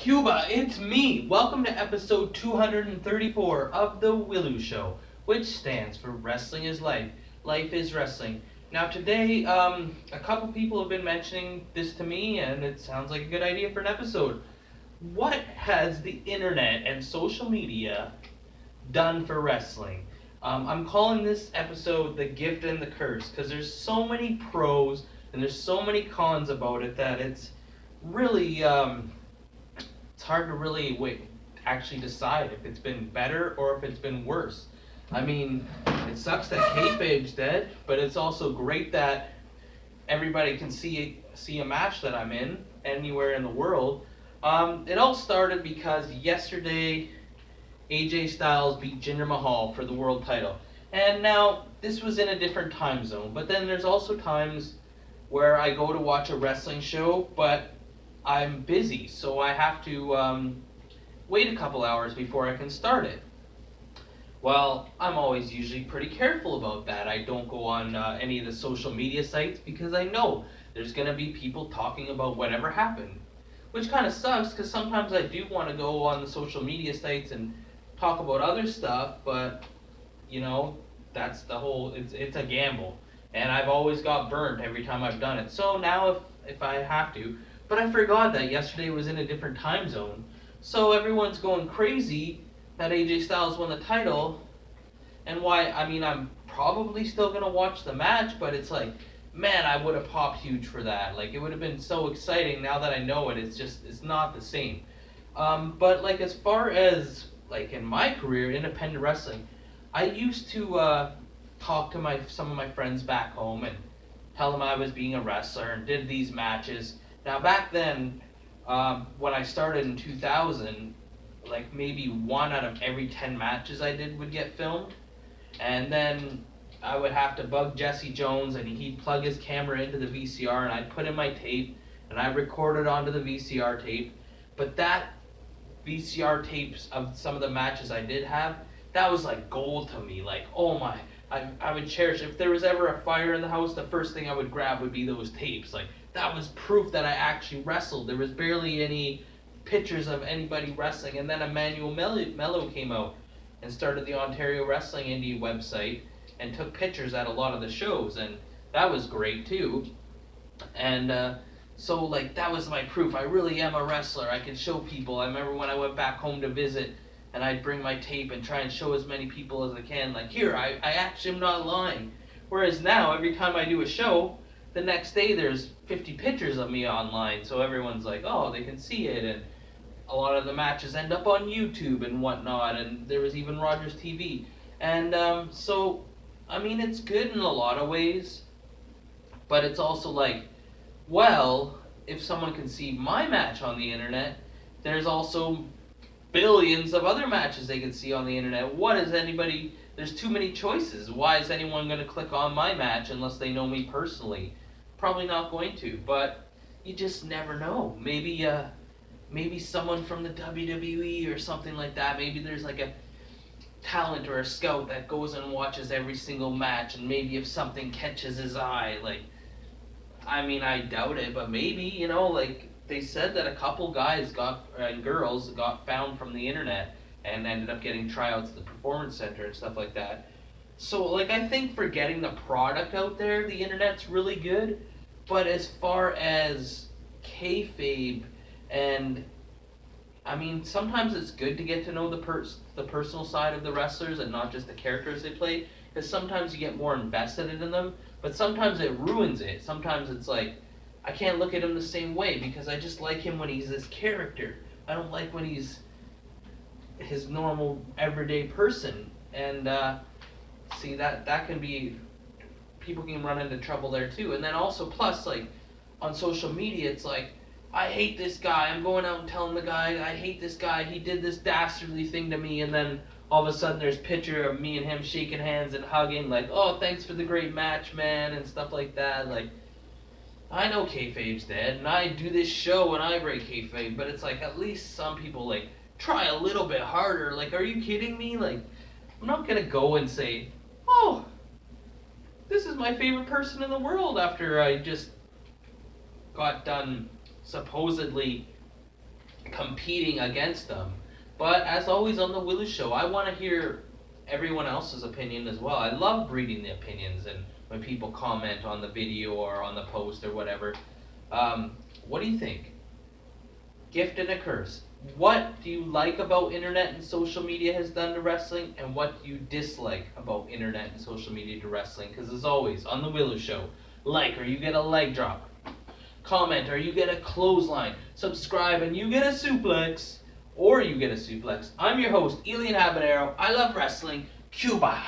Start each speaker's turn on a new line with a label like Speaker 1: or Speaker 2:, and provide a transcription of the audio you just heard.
Speaker 1: Cuba, it's me. Welcome to episode 234 of the W.I.L.L.I.W show, which stands for Wrestling is Life. Life is Wrestling. Now, today, a couple people have been mentioning this to me, and it sounds like a good idea for an episode. What has the internet and social media done for wrestling? I'm calling this episode The Gift and the Curse because there's so many pros and there's so many cons about it that it's really it's hard to really actually decide if it's been better or if it's been worse. I mean, it sucks that kayfabe's dead, but it's also great that everybody can see a match that I'm in anywhere in the world. It all started because yesterday AJ Styles beat Jinder Mahal for the world title, and now this was in a different time zone. But then there's also times where I go to watch a wrestling show, but I'm busy, so I have to wait a couple hours before I can start it. Well, I'm always usually pretty careful about that. I don't go on any of the social media sites because I know there's going to be people talking about whatever happened. Which kind of sucks because sometimes I do want to go on the social media sites and talk about other stuff, but you know, that's the whole, it's a gamble. And I've always got burned every time I've done it. So now if I have to, but I forgot that yesterday was in a different time zone. So everyone's going crazy that AJ Styles won the title, and why? I mean, I'm probably still gonna watch the match, but it's like, man, I would have popped huge for that. Like, it would have been so exciting. Now that I know it, it's not the same. But like as far as like in my career, independent wrestling, I used to talk to some of my friends back home and tell them I was being a wrestler and did these matches. Now back then, when I started in 2000, like maybe one out of every 10 matches I did would get filmed, and then I would have to bug Jesse Jones and he'd plug his camera into the VCR and I'd put in my tape and I'd record it onto the VCR tape. But that VCR tapes of some of the matches I did have, that was like gold to me. Like, oh my, I would cherish. If there was ever a fire in the house, the first thing I would grab would be those tapes. Like, that was proof that I actually wrestled. There was barely any pictures of anybody wrestling. And then Emmanuel Mello came out and started the Ontario Wrestling Indie website and took pictures at a lot of the shows. And that was great too. And so like that was my proof. I really am a wrestler. I can show people. I remember when I went back home to visit and I'd bring my tape and try and show as many people as I can. Like, here, I actually am not lying. Whereas now, every time I do a show, the next day there's 50 pictures of me online. So everyone's like, oh, they can see it. And a lot of the matches end up on YouTube and whatnot. And there was even Rogers TV. And so, I mean, it's good in a lot of ways. But it's also like, well, if someone can see my match on the internet, there's also billions of other matches they can see on the internet. What is anybody? There's too many choices. Why is anyone going to click on my match unless they know me personally? Probably not going to, but you just never know. Maybe someone from the WWE or something like that. Maybe there's like a talent or a scout that goes and watches every single match, and maybe if something catches his eye, like, I mean, I doubt it, but maybe, like they said that a couple guys got and girls got found from the internet and ended up getting tryouts at the performance center and stuff like that. So, like, I think for getting the product out there, the internet's really good. But as far as kayfabe, and I mean, sometimes it's good to get to know the personal side of the wrestlers and not just the characters they play, because sometimes you get more invested in them. But sometimes it ruins it. Sometimes it's like, I can't look at him the same way because I just like him when he's this character. I don't like when he's his normal everyday person. And see, that can be, people can run into trouble there too. And then also plus, like, on social media, it's like, I hate this guy. I'm going out and telling the guy I hate this guy. He did this dastardly thing to me, and then all of a sudden there's a picture of me and him shaking hands and hugging, like, oh, thanks for the great match, man, and stuff like that. Like, I know kayfabe's dead, and I do this show and I break kayfabe, but it's like, at least some people, like, try a little bit harder. Like, are you kidding me? Like, I'm not gonna go and say, oh, this is my favorite person in the world after I just got done supposedly competing against them. But as always on the Willow Show, I want to hear everyone else's opinion as well. I love reading the opinions and when people comment on the video or on the post or whatever. What do you think? Gift and a curse. What do you like about internet and social media has done to wrestling, and what do you dislike about internet and social media to wrestling? Because as always, on the Willow Show, like or you get a leg drop, comment or you get a clothesline, subscribe and you get a suplex, or you get a suplex. I'm your host, Elian Habanero. I love wrestling. Cuba.